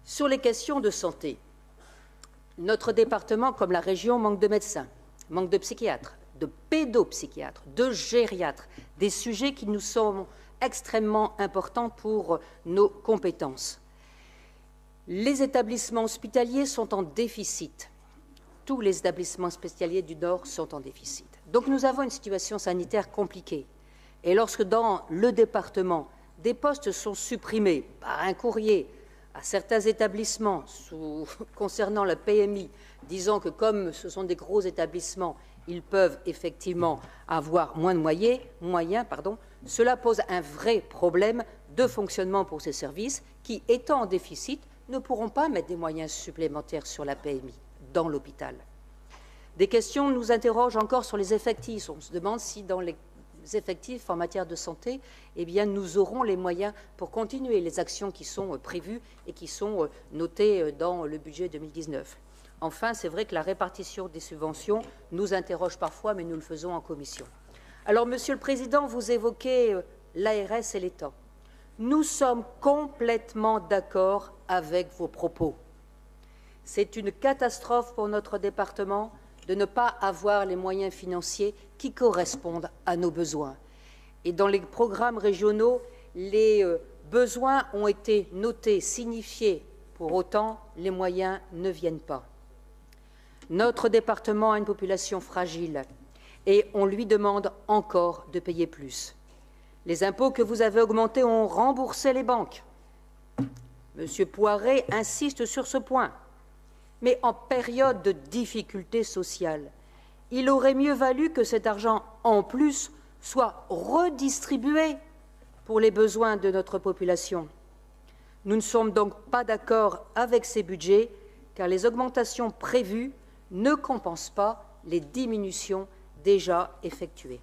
Sur les questions de santé, notre département, comme la région, manque de médecins, manque de psychiatres, de pédopsychiatres, de gériatres, des sujets qui nous sont extrêmement importants pour nos compétences. Les établissements hospitaliers sont en déficit. Tous les établissements hospitaliers du Nord sont en déficit. Donc nous avons une situation sanitaire compliquée. Et lorsque dans le département, des postes sont supprimés par un courrier à certains établissements concernant la PMI, disant que comme ce sont des gros établissements, ils peuvent effectivement avoir moins de moyens, cela pose un vrai problème de fonctionnement pour ces services qui, étant en déficit, ne pourront pas mettre des moyens supplémentaires sur la PMI dans l'hôpital. Des questions nous interrogent encore sur les effectifs. On se demande si dans les effectifs en matière de santé, eh bien, nous aurons les moyens pour continuer les actions qui sont prévues et qui sont notées dans le budget 2019. Enfin, c'est vrai que la répartition des subventions nous interroge parfois, mais nous le faisons en commission. Alors, Monsieur le Président, vous évoquez l'ARS et l'État. Nous sommes complètement d'accord avec vos propos. C'est une catastrophe pour notre département de ne pas avoir les moyens financiers qui correspondent à nos besoins. Et dans les programmes régionaux, les besoins ont été notés, signifiés. Pour autant, les moyens ne viennent pas. Notre département a une population fragile et on lui demande encore de payer plus. Les impôts que vous avez augmentés ont remboursé les banques. Monsieur Poiré insiste sur ce point. Mais en période de difficultés sociales, il aurait mieux valu que cet argent en plus soit redistribué pour les besoins de notre population. Nous ne sommes donc pas d'accord avec ces budgets car les augmentations prévues ne compensent pas les diminutions déjà effectuées.